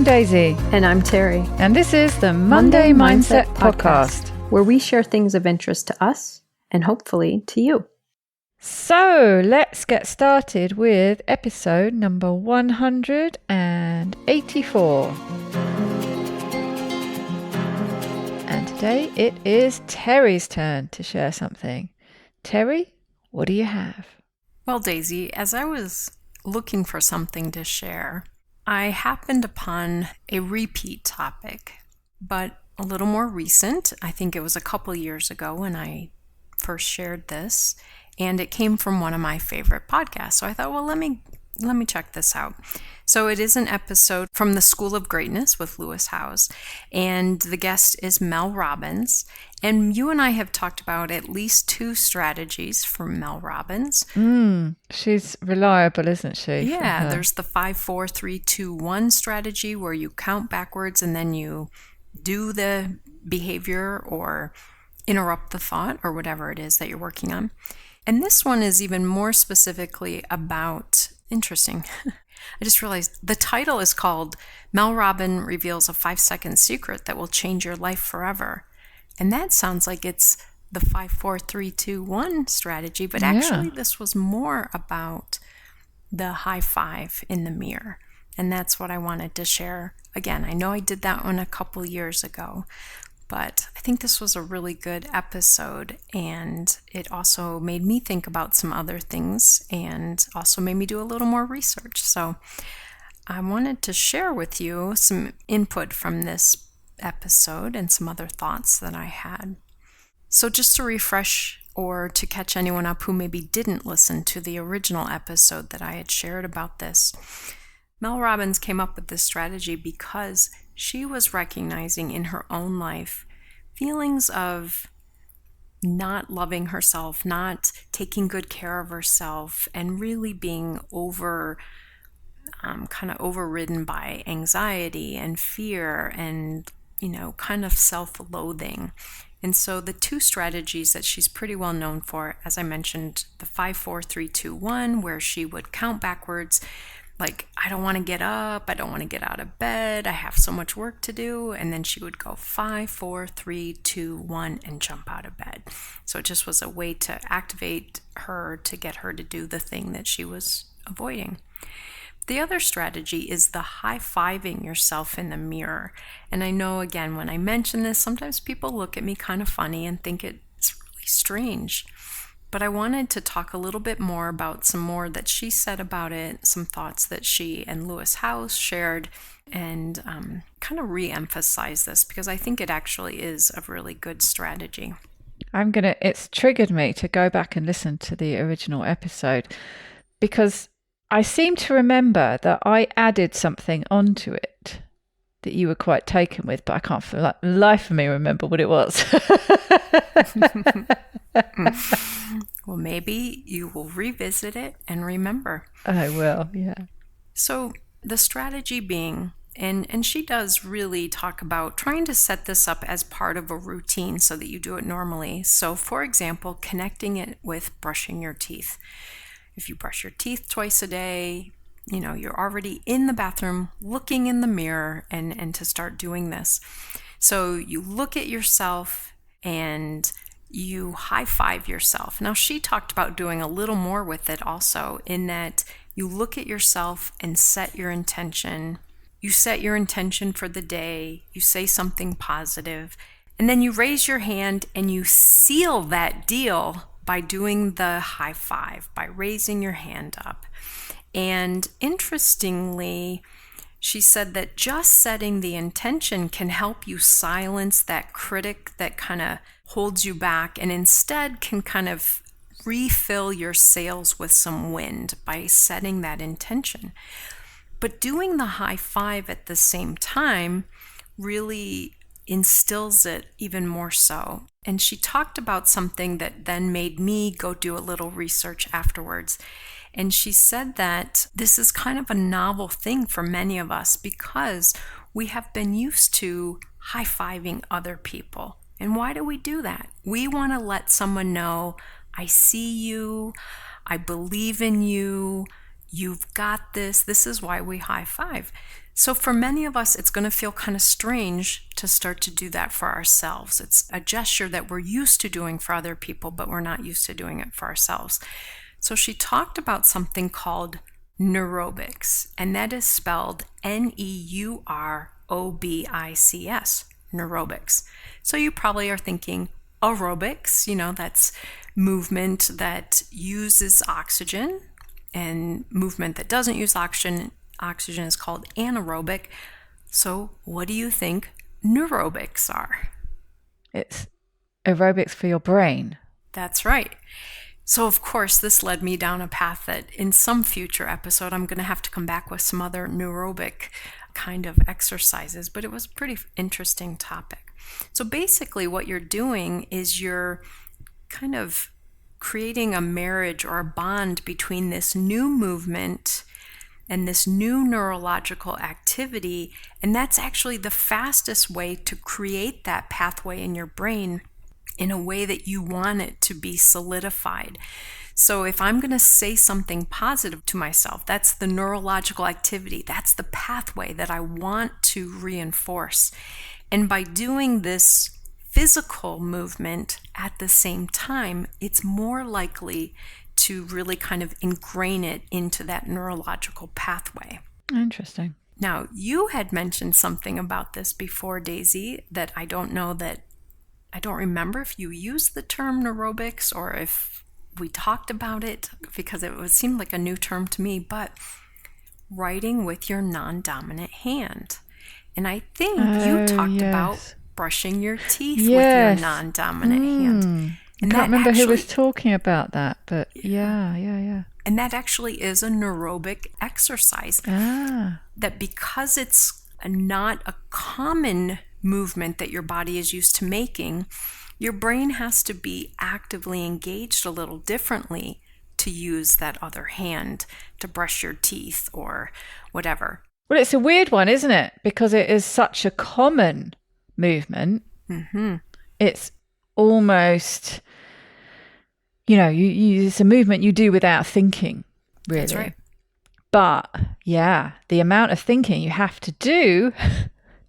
Daisy. And I'm Terri. And this is the Monday Mindset Podcast, where we share things of interest to us and hopefully to you. So let's get started with episode number 184. And today it is Terri's turn to share something. Terri, what do you have? Well, Daisy, as I was looking for something to share, I happened upon a repeat topic, but a little more recent. I think it was a couple years ago when I first shared this, and it came from one of my favorite podcasts. So I thought, well, let me check this out. So it is an episode from the School of Greatness with Lewis Howes, and the guest is Mel Robbins. And you and I have talked about at least 2 strategies from Mel Robbins. She's reliable, isn't she? Yeah, there's the 5, 4, 3, 2, 1 strategy where you count backwards and then you do the behavior or interrupt the thought or whatever it is that you're working on. And this one is even more specifically about, interesting, I just realized the title is called Mel Robbins Reveals a 5-Second Secret That Will Change Your Life Forever. And that sounds like it's the 5, 4, 3, 2, 1 strategy, but actually this was more about the high five in the mirror. And that's what I wanted to share. Again, I know I did that one a couple years ago, but I think this was a really good episode, and it also made me think about some other things and also made me do a little more research. So I wanted to share with you some input from this episode and some other thoughts that I had. So just to refresh or to catch anyone up who maybe didn't listen to the original episode that I had shared about this, Mel Robbins came up with this strategy because she was recognizing in her own life feelings of not loving herself, not taking good care of herself, and really being kind of overridden by anxiety and fear and, kind of self-loathing. And so the 2 strategies that she's pretty well known for, as I mentioned, the 5, 4, 3, 2, 1, where she would count backwards, like, I don't want to get up, I don't want to get out of bed, I have so much work to do, and then she would go 5, 4, 3, 2, 1, and jump out of bed. So it just was a way to activate her, to get her to do the thing that she was avoiding. The other strategy is the high-fiving yourself in the mirror. And I know, again, when I mention this, sometimes people look at me kind of funny and think it's really strange. But I wanted to talk a little bit more about some more that she said about it, some thoughts that she and Lewis Howes shared, and kind of re-emphasize this because I think it actually is a really good strategy. It's triggered me to go back and listen to the original episode because I seem to remember that I added something onto it that you were quite taken with, but I can't for the life of me remember what it was. Well, maybe you will revisit it and remember. I will, yeah. So the strategy being, and she does really talk about trying to set this up as part of a routine so that you do it normally. So for example, connecting it with brushing your teeth. If you brush your teeth twice a day, you're already in the bathroom looking in the mirror and to start doing this. So you look at yourself and you high five yourself. Now, she talked about doing a little more with it also, in that you look at yourself and set your intention. You set your intention for the day, you say something positive, and then you raise your hand and you seal that deal by doing the high five, by raising your hand up. And interestingly, she said that just setting the intention can help you silence that critic that kind of holds you back and instead can kind of refill your sails with some wind by setting that intention. But doing the high five at the same time really instills it even more so. And she talked about something that then made me go do a little research afterwards. And she said that this is kind of a novel thing for many of us because we have been used to high-fiving other people. And why do we do that? We want to let someone know, I see you, I believe in you, you've got this. This is why we high-five. So for many of us, it's going to feel kind of strange to start to do that for ourselves. It's a gesture that we're used to doing for other people, but we're not used to doing it for ourselves. So she talked about something called neurobics, and that is spelled Neurobics, neurobics. So you probably are thinking aerobics, that's movement that uses oxygen, and movement that doesn't use oxygen is called anaerobic. So what do you think neurobics are? It's aerobics for your brain. That's right. So of course, this led me down a path that in some future episode, I'm going to have to come back with some other neurobic kind of exercises, but it was a pretty interesting topic. So basically what you're doing is you're kind of creating a marriage or a bond between this new movement and this new neurological activity, and that's actually the fastest way to create that pathway in your brain in a way that you want it to be solidified. So if I'm going to say something positive to myself, that's the neurological activity. That's the pathway that I want to reinforce. And by doing this physical movement at the same time, it's more likely to really kind of ingrain it into that neurological pathway. Interesting. Now, you had mentioned something about this before, Daisy, that I don't remember if you used the term neurobics or if we talked about it, because it seemed like a new term to me, but writing with your non-dominant hand. And I think you talked about brushing your teeth with your non-dominant hand. And I can't remember who was talking about that, but yeah. And that actually is a neurobic exercise. That because it's not a common movement that your body is used to making, your brain has to be actively engaged a little differently to use that other hand to brush your teeth or whatever. Well, it's a weird one, isn't it? Because it is such a common movement. Mm-hmm. It's almost, it's a movement you do without thinking, really. That's right. But yeah, the amount of thinking you have to do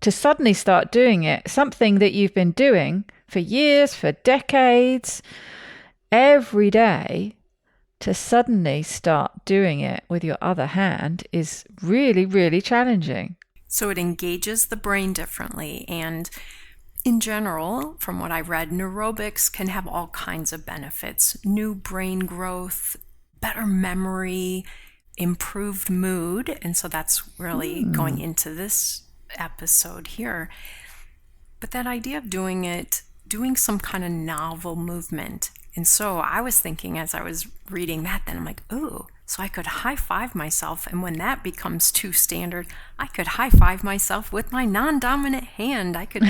to suddenly start doing it, something that you've been doing for years, for decades, every day, to suddenly start doing it with your other hand is really, really challenging. So it engages the brain differently. And in general, from what I read, neurobics can have all kinds of benefits. New brain growth, better memory, improved mood. And so that's really going into this episode here. But that idea of doing some kind of novel movement. And so I was thinking as I was reading that, then I'm like, ooh, so I could high five myself. And when that becomes too standard, I could high five myself with my non-dominant hand. I could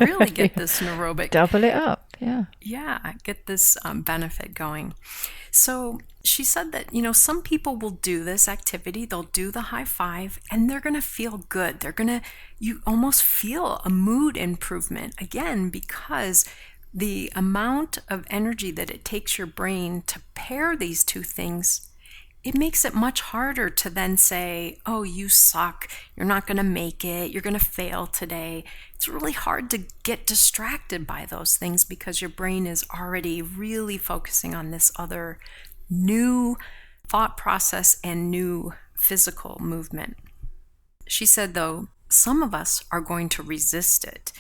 really get this neurobic. Double it up. Yeah. Yeah, get this benefit going. So she said that, some people will do this activity. They'll do the high five and they're going to feel good. You almost feel a mood improvement again, because the amount of energy that it takes your brain to pair these two things, it makes it much harder to then say, oh, you suck, you're not going to make it, you're going to fail today. It's really hard to get distracted by those things because your brain is already really focusing on this other new thought process and new physical movement. She said, though, some of us are going to resist it.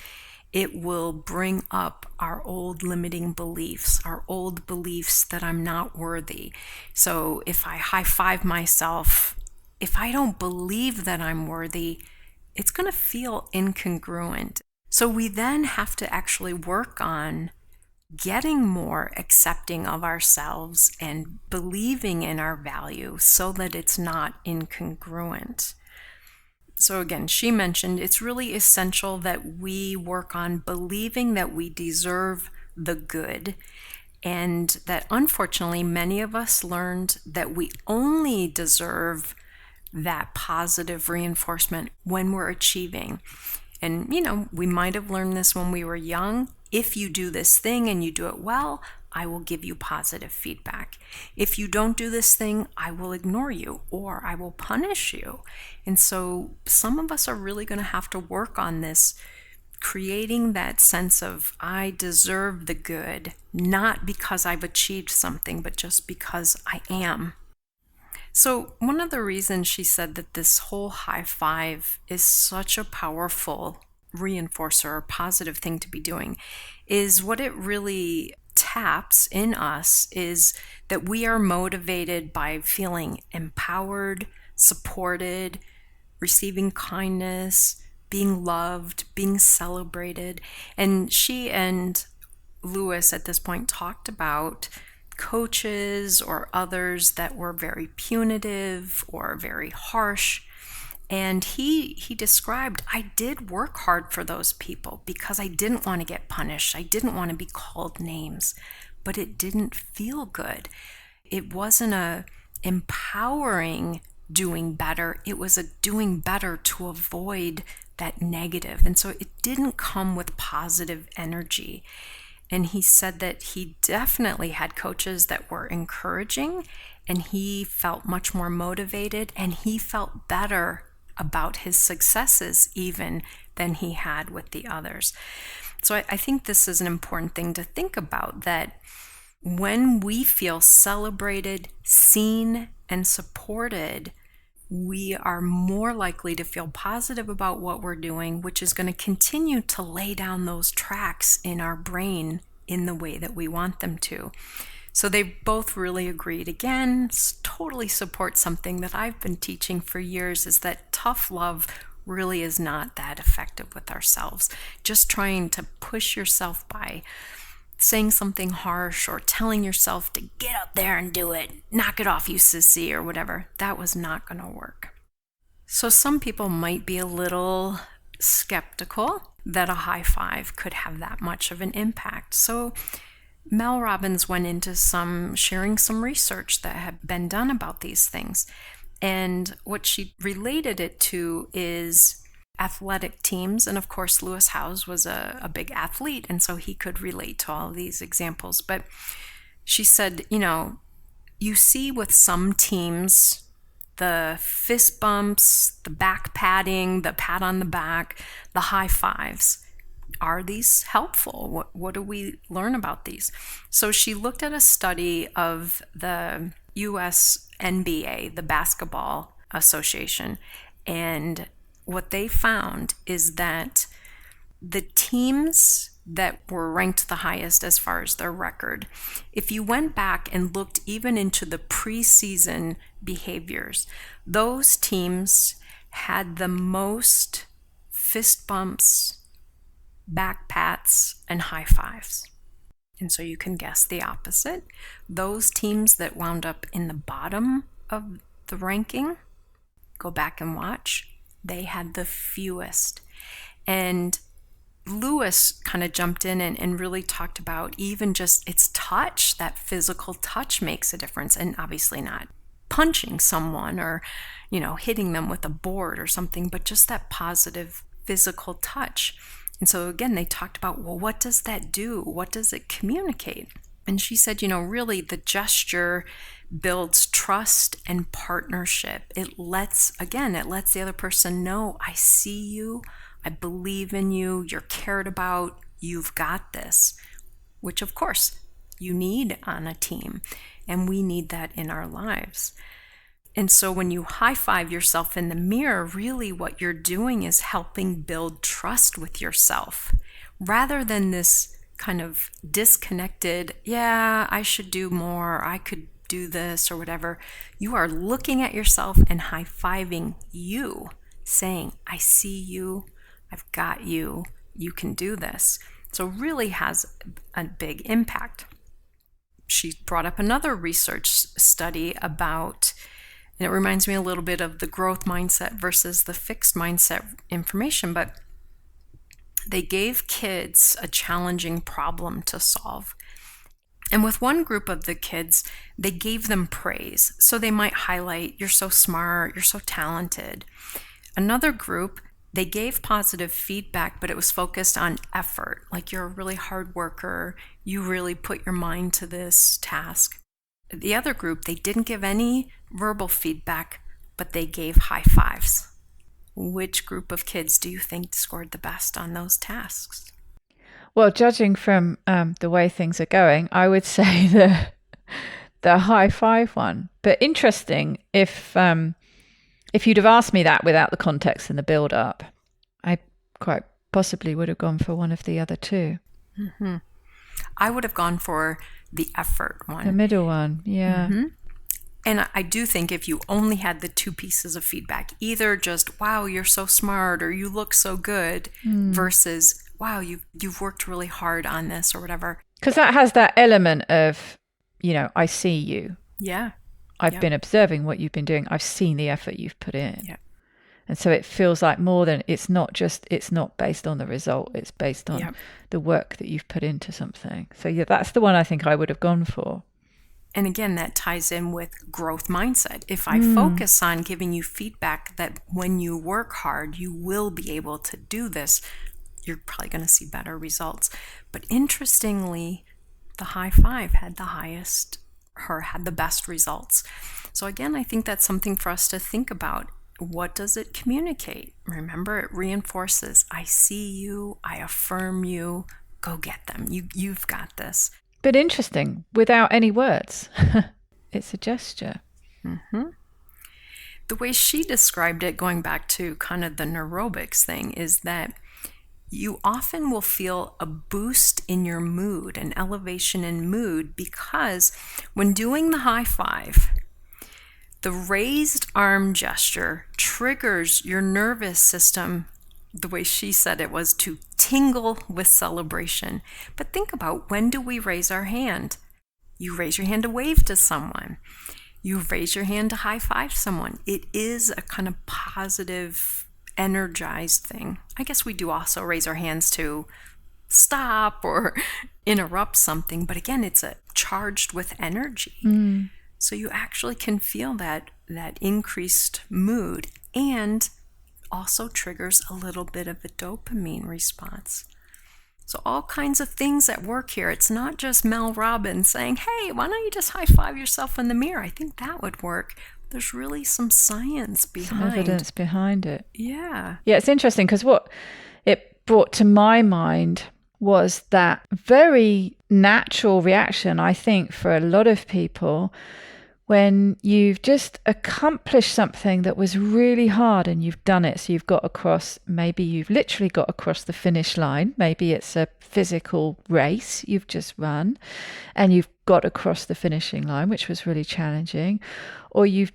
It will bring up our old limiting beliefs, our old beliefs that I'm not worthy. So if I high five myself, if I don't believe that I'm worthy, it's going to feel incongruent. So we then have to actually work on getting more accepting of ourselves and believing in our value so that it's not incongruent. So again, she mentioned it's really essential that we work on believing that we deserve the good, and that unfortunately many of us learned that we only deserve that positive reinforcement when we're achieving. And we might have learned this when we were young. If you do this thing and you do it well, I will give you positive feedback. If you don't do this thing, I will ignore you or I will punish you. And so some of us are really going to have to work on this, creating that sense of I deserve the good, not because I've achieved something, but just because I am. So one of the reasons she said that this whole high five is such a powerful reinforcer or positive thing to be doing is what it really taps in us is that we are motivated by feeling empowered, supported, receiving kindness, being loved, being celebrated. And she and Lewis at this point talked about coaches or others that were very punitive or very harsh. And he described, I did work hard for those people because I didn't want to get punished. I didn't want to be called names, but it didn't feel good. It wasn't a empowering doing better. It was a doing better to avoid that negative. And so it didn't come with positive energy. And he said that he definitely had coaches that were encouraging and he felt much more motivated and he felt better about his successes even than he had with the others. So I think this is an important thing to think about, that when we feel celebrated, seen, and supported, we are more likely to feel positive about what we're doing, which is going to continue to lay down those tracks in our brain in the way that we want them to. So they both really agreed. Again, totally support something that I've been teaching for years, is that tough love really is not that effective with ourselves. Just trying to push yourself by saying something harsh or telling yourself to get up there and do it, knock it off, you sissy, or whatever, that was not going to work. So some people might be a little skeptical that a high five could have that much of an impact. So Mel Robbins went into sharing some research that had been done about these things. And what she related it to is athletic teams. And of course, Lewis Howes was a big athlete, and so he could relate to all of these examples. But she said, you see with some teams, the fist bumps, the back patting, the pat on the back, the high fives. Are these helpful? What do we learn about these? So she looked at a study of the US NBA, the Basketball Association, and what they found is that the teams that were ranked the highest as far as their record, if you went back and looked even into the preseason behaviors, those teams had the most fist bumps, back pats, and high fives. And so you can guess the opposite. Those teams that wound up in the bottom of the ranking, go back and watch, they had the fewest. And Lewis kind of jumped in and really talked about even just its touch, that physical touch makes a difference. And obviously not punching someone or, hitting them with a board or something, but just that positive physical touch. And so again, they talked about, well, what does that do? What does it communicate? And she said, really the gesture builds trust and partnership. It lets the other person know, I see you, I believe in you, you're cared about, you've got this, which of course you need on a team, and we need that in our lives. And so when you high five yourself in the mirror, really what you're doing is helping build trust with yourself, rather than this kind of disconnected, yeah, I should do more, I could do this or whatever. You are looking at yourself and high-fiving you, saying, I see you, I've got you, you can do this. So really has a big impact. She brought up another research study about, and it reminds me a little bit of the growth mindset versus the fixed mindset information, but they gave kids a challenging problem to solve. And with one group of the kids, they gave them praise. So they might highlight, you're so smart, you're so talented. Another group, They gave positive feedback, but it was focused on effort. Like, you're a really hard worker. You really put your mind to this task. The other group, they didn't give any verbal feedback, but they gave high fives. Which group of kids do you think scored the best on those tasks? Well, judging from the way things are going, I would say the high five one. But interesting, if you'd have asked me that without the context and the build up, I quite possibly would have gone for one of the other two. Mm-hmm. I would have gone for the effort one. The middle one, yeah. Mm-hmm. And I do think if you only had the two pieces of feedback, either just, wow, you're so smart, or you look so good, versus, wow, you've worked really hard on this, or whatever. Because that has that element of, I see you. Yeah. I've been observing what you've been doing. I've seen the effort you've put in. Yeah. And so it feels like more than, it's not based on the result. It's based on the work that you've put into something. So yeah, that's the one I think I would have gone for. And again, that ties in with growth mindset. If I focus on giving you feedback that when you work hard, you will be able to do this, you're probably going to see better results. But interestingly, the high five had the best results. So again, I think that's something for us to think about. What does it communicate? Remember, it reinforces, I see you, I affirm you, go get them. You've got this. But interesting, without any words. It's a gesture. Mm-hmm. The way she described it, going back to kind of the neurobics thing, is that you often will feel a boost in your mood, an elevation in mood, because when doing the high five, the raised arm gesture triggers your nervous system, the way she said it was, to tingle with celebration. But think about, when do we raise our hand? You raise your hand to wave to someone. You raise your hand to high five someone. It is a kind of positive, energized thing. I guess we do also raise our hands to stop or interrupt something, but again, it's charged with energy. So you actually can feel that increased mood, and also triggers a little bit of a dopamine response. So all kinds of things at work here. It's not just Mel Robbins saying, hey, why don't you just high five yourself in the mirror? I think that would work. There's really some science behind. Some evidence behind it. Yeah. Yeah, it's interesting because what it brought to my mind was that very natural reaction, I think, for a lot of people when you've just accomplished something that was really hard and you've done it. So you've got across, maybe you've literally got across the finish line. Maybe it's a physical race you've just run and you've got across the finishing line, which was really challenging. Or you've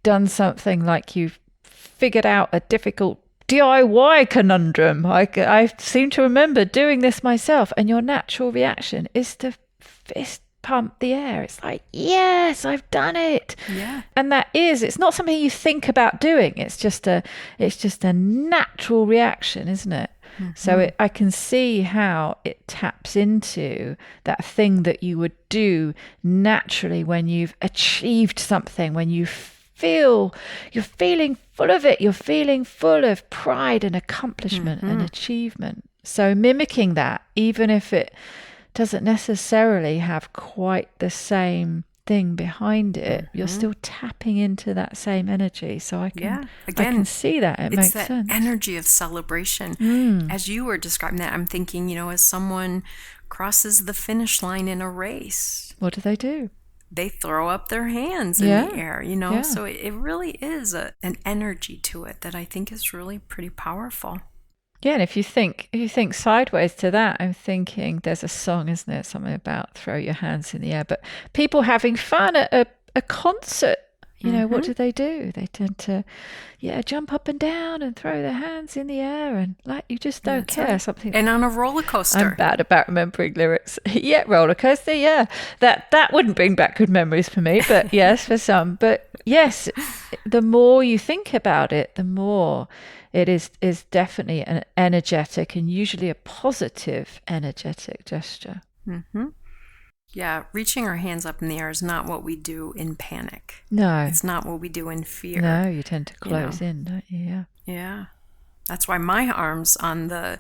done something like you've figured out a difficult DIY conundrum. I seem to remember doing this myself, and your natural reaction is to fist pump the air. It's like, yes, I've done it. Yeah. And it's not something you think about doing. It's just a natural reaction, isn't it? Mm-hmm. So I can see how it taps into that thing that you would do naturally when you've achieved something, when you're feeling full of it. You're feeling full of pride and accomplishment and achievement. So mimicking that, even if it doesn't necessarily have quite the same thing behind it, you're still tapping into that same energy. So I can see that. It makes sense. It's that energy of celebration. As you were describing that, I'm thinking, as someone crosses the finish line in a race, what do? They throw up their hands in the air, So it really is an energy to it that I think is really pretty powerful. Yeah, and if you think sideways to that, I'm thinking there's a song, isn't there? Something about throw your hands in the air. But people having fun at a concert, what do? They tend to, jump up and down and throw their hands in the air, and like you just don't care. Right. Something. And on a roller coaster. I'm bad about remembering lyrics. Yeah, roller coaster. Yeah, that wouldn't bring back good memories for me, but yes, for some. But yes, the more you think about it, the more it is definitely an energetic and usually a positive energetic gesture. Mm-hmm. Yeah, reaching our hands up in the air is not what we do in panic. No. It's not what we do in fear. No, you tend to close in, don't you? Yeah. Yeah. That's why my arms on the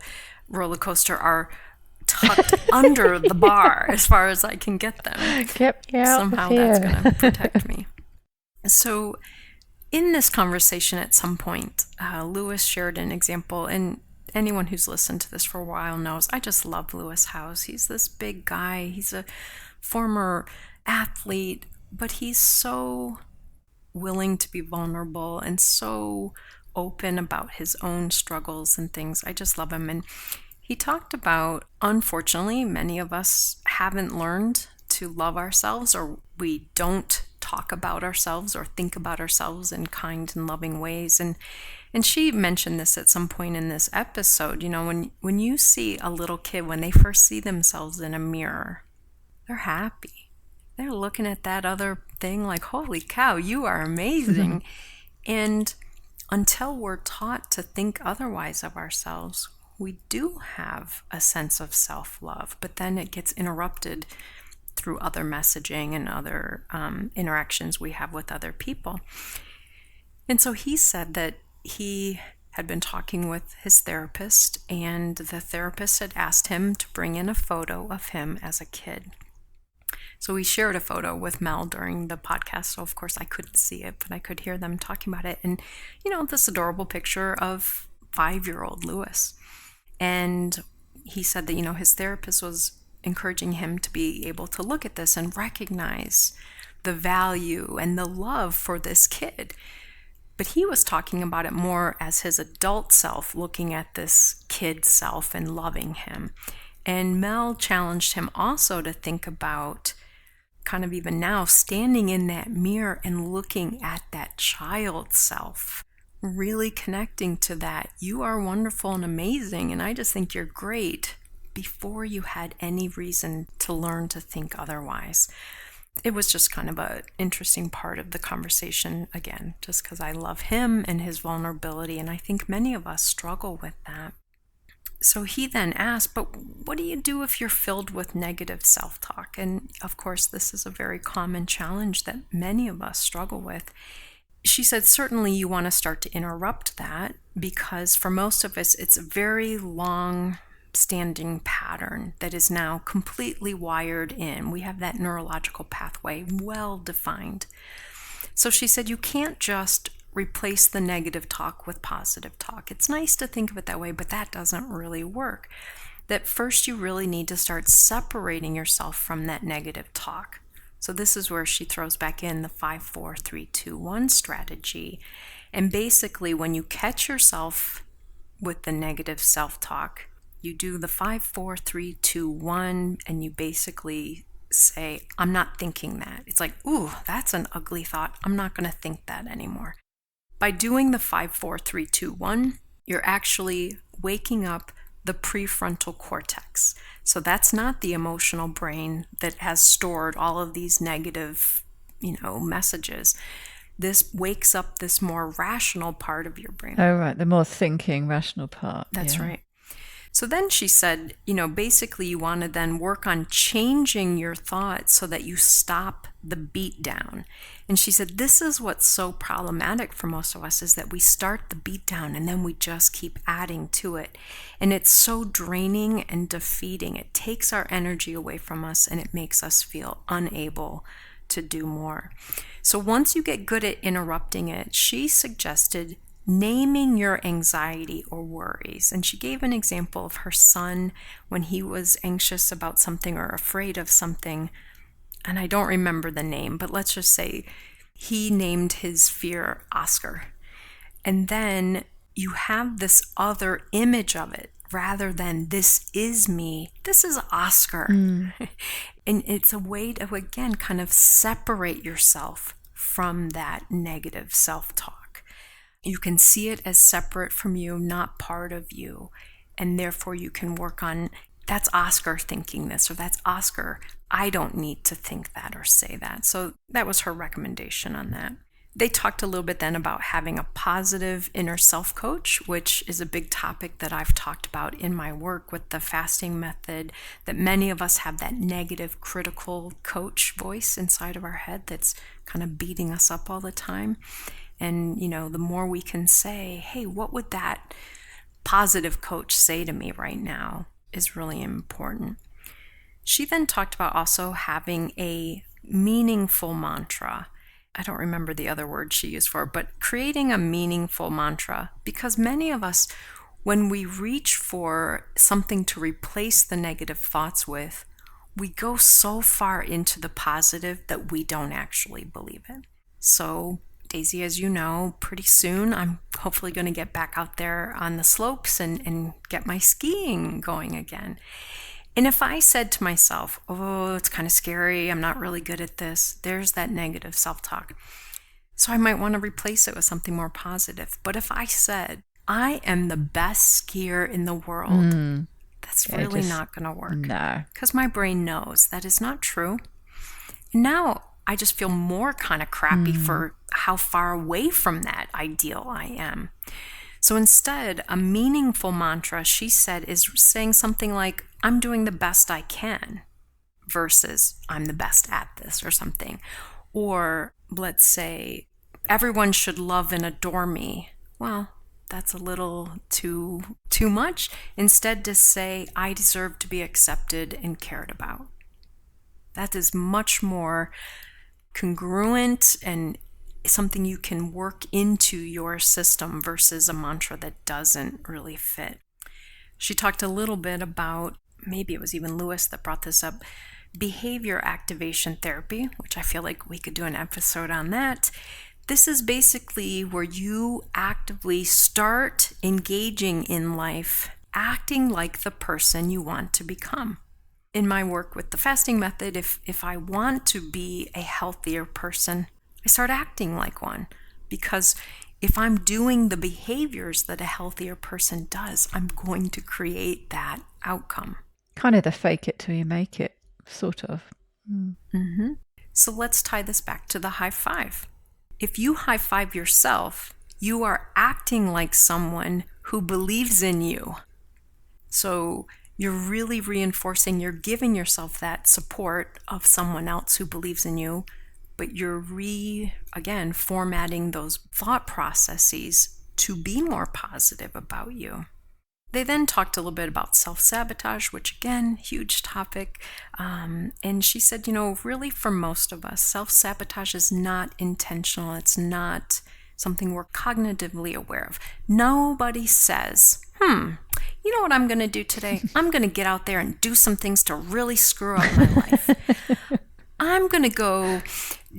roller coaster are tucked under the bar as far as I can get them. Get me out Somehow of here. that's going to protect me. So in this conversation at some point, Lewis shared an example, and anyone who's listened to this for a while knows I just love Lewis Howes. He's this big guy. He's a former athlete, but he's so willing to be vulnerable and so open about his own struggles and things. I just love him. And he talked about, unfortunately, many of us haven't learned to love ourselves, or we don't talk about ourselves or think about ourselves in kind and loving ways. And she mentioned this at some point in this episode. You know, when you see a little kid, when they first see themselves in a mirror, they're happy. They're looking at that other thing like, holy cow, you are amazing. And until we're taught to think otherwise of ourselves, we do have a sense of self-love, but then it gets interrupted through other messaging and other interactions we have with other people. And so he said that he had been talking with his therapist, and the therapist had asked him to bring in a photo of him as a kid. So we shared a photo with Mel during the podcast, so of course I couldn't see it, but I could hear them talking about it. And, you know, this adorable picture of 5-year-old Lewis. And he said that, you know, his therapist was encouraging him to be able to look at this and recognize the value and the love for this kid. But he was talking about it more as his adult self, looking at this kid self and loving him. And Mel challenged him also to think about, kind of even now, standing in that mirror and looking at that child self, really connecting to that. You are wonderful and amazing, and I just think you're great, before you had any reason to learn to think otherwise. It was just kind of an interesting part of the conversation, again, just because I love him and his vulnerability, and I think many of us struggle with that. So he then asked, but what do you do if you're filled with negative self-talk? And of course, this is a very common challenge that many of us struggle with. She said, certainly you want to start to interrupt that, because for most of us, it's a very long-standing pattern that is now completely wired in. We have that neurological pathway well defined. So she said, you can't just replace the negative talk with positive talk. It's nice to think of it that way, but that doesn't really work. That first you really need to start separating yourself from that negative talk. So this is where she throws back in the 5, 4, 3, 2, 1 strategy. And basically, when you catch yourself with the negative self-talk, you do the 5, 4, 3, 2, 1, and you basically say, I'm not thinking that. It's like, ooh, that's an ugly thought. I'm not going to think that anymore. By doing the 5, 4, 3, 2, 1, you're actually waking up the prefrontal cortex. So that's not the emotional brain that has stored all of these negative, messages. This wakes up this more rational part of your brain. Oh, right. The more thinking, rational part. That's right. So then she said, basically you want to then work on changing your thoughts so that you stop the beat down. And she said, this is what's so problematic for most of us, is that we start the beat down and then we just keep adding to it. And it's so draining and defeating. It takes our energy away from us and it makes us feel unable to do more. So once you get good at interrupting it, she suggested naming your anxiety or worries. And she gave an example of her son when he was anxious about something or afraid of something. And I don't remember the name, but let's just say he named his fear Oscar. And then you have this other image of it rather than this is me, this is Oscar. And it's a way to, again, kind of separate yourself from that negative self-talk. You can see it as separate from you, not part of you. And therefore you can work on, that's Oscar thinking this, or that's Oscar, I don't need to think that or say that. So that was her recommendation on that. They talked a little bit then about having a positive inner self coach, which is a big topic that I've talked about in my work with the fasting method, that many of us have that negative critical coach voice inside of our head that's kind of beating us up all the time. And, the more we can say, hey, what would that positive coach say to me right now is really important. She then talked about also having a meaningful mantra. I don't remember the other word she used for it, but creating a meaningful mantra, because many of us, when we reach for something to replace the negative thoughts with, we go so far into the positive that we don't actually believe it. So, Daisy, as you know, pretty soon I'm hopefully going to get back out there on the slopes and get my skiing going again. And if I said to myself, oh, it's kind of scary, I'm not really good at this, there's that negative self-talk. So I might want to replace it with something more positive. But if I said, I am the best skier in the world, that's really not going to work. No. Because my brain knows that is not true. And now I just feel more kind of crappy for how far away from that ideal I am. So instead, a meaningful mantra, she said, is saying something like, I'm doing the best I can, versus I'm the best at this or something. Or let's say, everyone should love and adore me. Well, that's a little too much. Instead, to say, I deserve to be accepted and cared about. That is much more congruent and something you can work into your system versus a mantra that doesn't really fit. She talked a little bit about, maybe it was even Lewis that brought this up, behavior activation therapy, which I feel like we could do an episode on that. This is basically where you actively start engaging in life, acting like the person you want to become. In my work with the fasting method, if I want to be a healthier person, I start acting like one, because if I'm doing the behaviors that a healthier person does, I'm going to create that outcome. Kind of the fake it till you make it, sort of. So let's tie this back to the high five. If you high five yourself, you are acting like someone who believes in you. So you're really reinforcing, you're giving yourself that support of someone else who believes in you, but you're again, formatting those thought processes to be more positive about you. They then talked a little bit about self-sabotage, which again, huge topic. And she said, really for most of us, self-sabotage is not intentional. It's not something we're cognitively aware of. Nobody says, you know what I'm going to do today? I'm going to get out there and do some things to really screw up my life. I'm going to go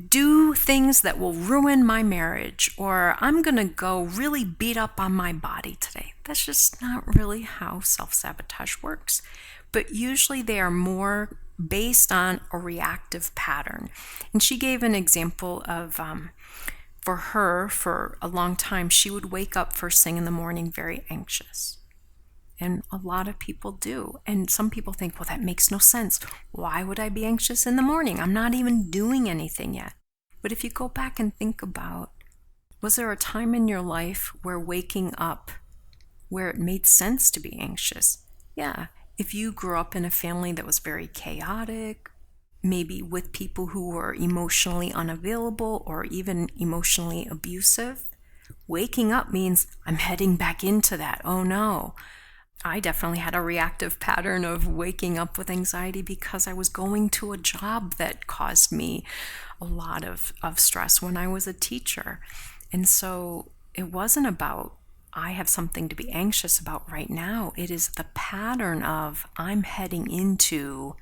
do things that will ruin my marriage, or I'm going to go really beat up on my body today. That's just not really how self-sabotage works. But usually they are more based on a reactive pattern. And she gave an example of, for her, for a long time, she would wake up first thing in the morning very anxious. And a lot of people do. And some people think, well, that makes no sense. Why would I be anxious in the morning? I'm not even doing anything yet. But if you go back and think about, was there a time in your life where waking up, where it made sense to be anxious? Yeah. If you grew up in a family that was very chaotic, maybe with people who were emotionally unavailable or even emotionally abusive, waking up means I'm heading back into that. Oh no. I definitely had a reactive pattern of waking up with anxiety because I was going to a job that caused me a lot of stress when I was a teacher. And so it wasn't about, I have something to be anxious about right now. It is the pattern of, I'm heading into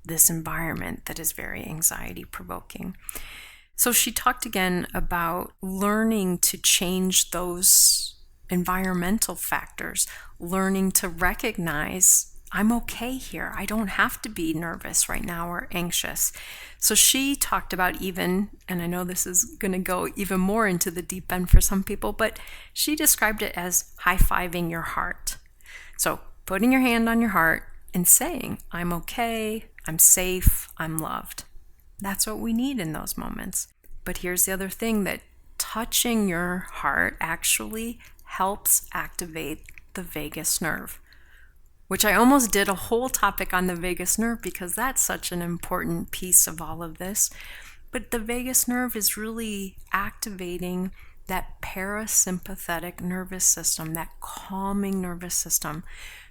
this environment that is very anxiety provoking. So she talked again about learning to change those environmental factors, learning to recognize I'm okay here. I don't have to be nervous right now or anxious. So she talked about even, and I know this is going to go even more into the deep end for some people, but she described it as high-fiving your heart. So putting your hand on your heart and saying, I'm okay, I'm safe, I'm loved. That's what we need in those moments. But here's the other thing, that touching your heart actually helps activate the vagus nerve, which I almost did a whole topic on the vagus nerve because that's such an important piece of all of this. But the vagus nerve is really activating that parasympathetic nervous system, that calming nervous system.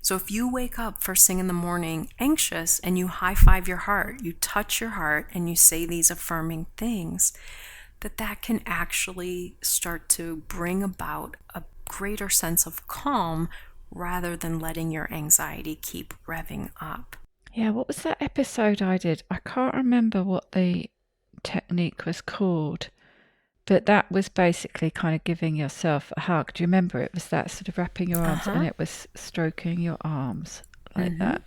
So if you wake up first thing in the morning anxious and you high five your heart, you touch your heart and you say these affirming things, that can actually start to bring about a greater sense of calm rather than letting your anxiety keep revving up. Yeah, what was that episode I did? I can't remember what the technique was called, but that was basically kind of giving yourself a hug. Do you remember? It was that sort of wrapping your arms and it was stroking your arms like that.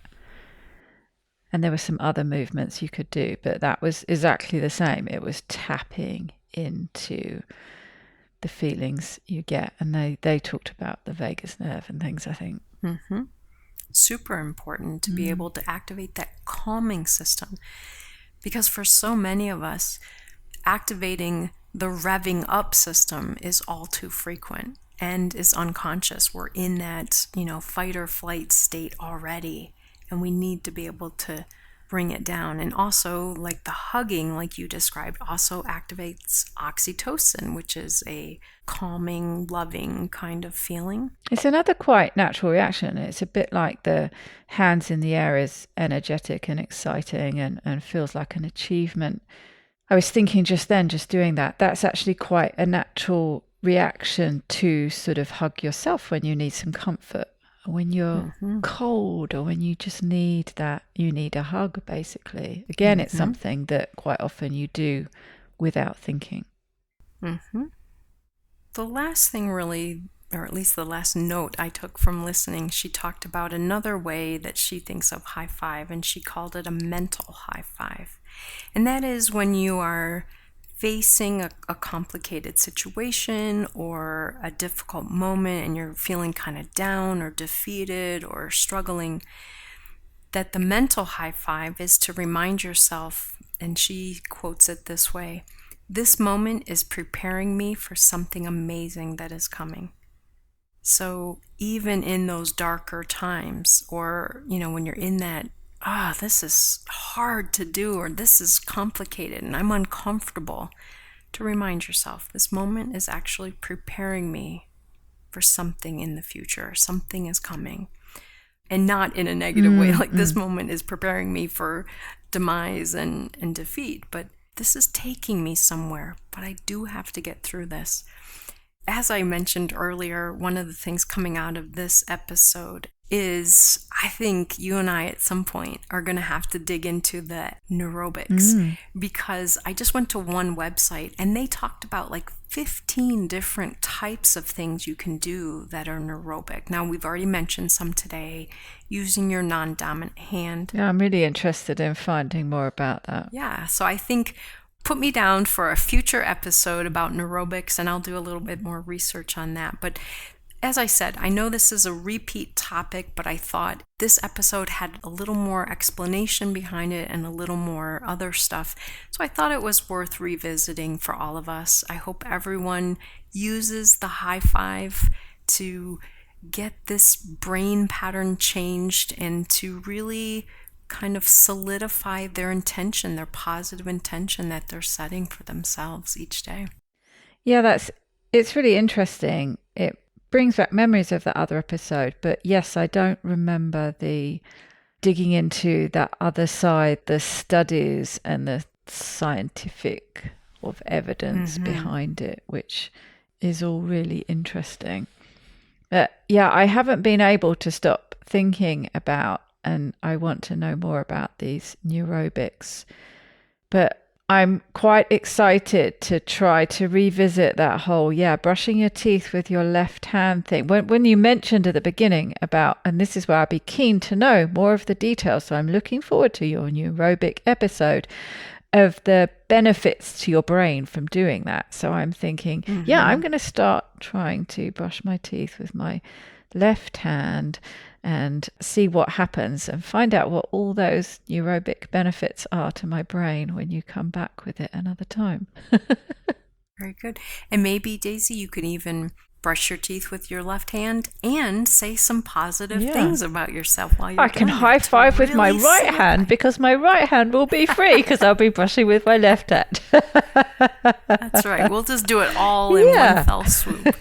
And there were some other movements you could do, but that was exactly the same. It was tapping into the feelings you get. And they talked about the vagus nerve and things, I think. Super important to be able to activate that calming system. Because for so many of us, activating the revving up system is all too frequent and is unconscious. We're in that, fight or flight state already, and we need to be able to bring it down. And also, like the hugging, like you described, also activates oxytocin, which is a calming, loving kind of feeling. It's another quite natural reaction. It's a bit like the hands in the air is energetic and exciting and feels like an achievement. I was thinking just then, just doing that, that's actually quite a natural reaction to sort of hug yourself when you need some comfort, when you're cold, or when you just need that, you need a hug, basically. Again, it's something that quite often you do without thinking. The last thing really, or at least the last note I took from listening, she talked about another way that she thinks of high five, and she called it a mental high five. And that is when you are facing a complicated situation or a difficult moment and you're feeling kind of down or defeated or struggling, that the mental high five is to remind yourself, and she quotes it this way, "This moment is preparing me for something amazing that is coming." So even in those darker times, or, when you're in that, this is hard to do, or this is complicated and I'm uncomfortable, to remind yourself, this moment is actually preparing me for something in the future. Something is coming. And not in a negative way, like this moment is preparing me for demise and defeat, but this is taking me somewhere, but I do have to get through this. As I mentioned earlier, one of the things coming out of this episode is, I think you and I at some point are going to have to dig into the neurobics, because I just went to one website and they talked about like 15 different types of things you can do that are neurobic. Now, we've already mentioned some today, using your non-dominant hand. Yeah, I'm really interested in finding more about that. Yeah, so I think put me down for a future episode about neurobics and I'll do a little bit more research on that. But as I said, I know this is a repeat topic, but I thought this episode had a little more explanation behind it and a little more other stuff. So I thought it was worth revisiting for all of us. I hope everyone uses the high five to get this brain pattern changed and to really kind of solidify their intention, their positive intention that they're setting for themselves each day. Yeah, it's really interesting. It brings back memories of that other episode, but yes, I don't remember the digging into that other side, the studies and the scientific of evidence behind it, which is all really interesting. Yeah, I haven't been able to stop thinking about, and I want to know more about these neurobics, but I'm quite excited to try to revisit that whole, brushing your teeth with your left hand thing. When you mentioned at the beginning about, and this is where I'd be keen to know more of the details, so I'm looking forward to your neurobic episode of the benefits to your brain from doing that. So I'm thinking, I'm going to start trying to brush my teeth with my left hand and see what happens and find out what all those neurobic benefits are to my brain when you come back with it another time. Very good. And maybe, Daisy, you could even brush your teeth with your left hand and say some positive Yeah. things about yourself while you're I can doing it high to five with my really right solidify. hand because my right hand will be free because I'll be brushing with my left hand. That's right. We'll just do it all in Yeah. one fell swoop.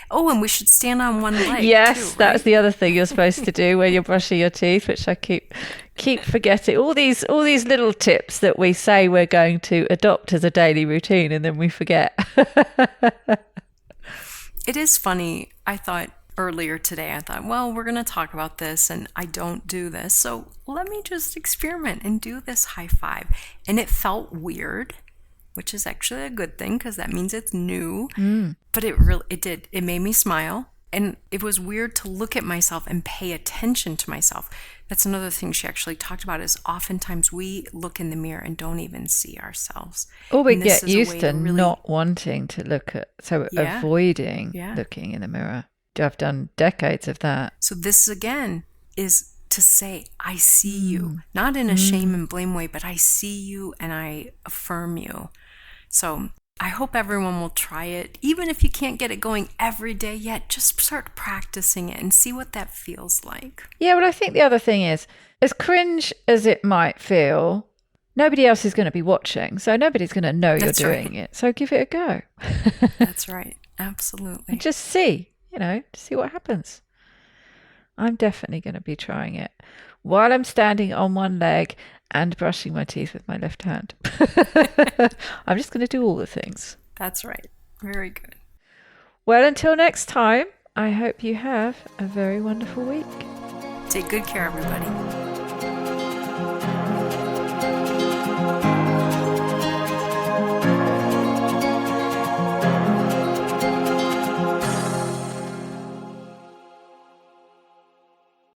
Oh, and we should stand on one leg. Yes, too, right? that's the other thing you're supposed to do when you're brushing your teeth, which I keep forgetting. All these little tips that we say we're going to adopt as a daily routine, and then we forget. It is funny. I thought earlier today, well, we're going to talk about this, and I don't do this. So let me just experiment and do this high five. And it felt weird, which is actually a good thing because that means it's new. But it made me smile. And it was weird to look at myself and pay attention to myself. That's another thing she actually talked about is oftentimes we look in the mirror and don't even see ourselves. Or we And this get is a used way to really- not wanting to look at, so Yeah. avoiding Yeah. looking in the mirror. I've done decades of that. So this again is to say, I see you, not in a shame and blame way, but I see you and I affirm you. So I hope everyone will try it. Even if you can't get it going every day yet, just start practicing it and see what that feels like. Yeah, but I think the other thing is, as cringe as it might feel, nobody else is going to be watching. So nobody's going to know you're That's doing right. it. So give it a go. That's right. Absolutely. And just see, see what happens. I'm definitely going to be trying it while I'm standing on one leg and brushing my teeth with my left hand. I'm just going to do all the things. That's right. Very good. Well, until next time, I hope you have a very wonderful week. Take good care, everybody.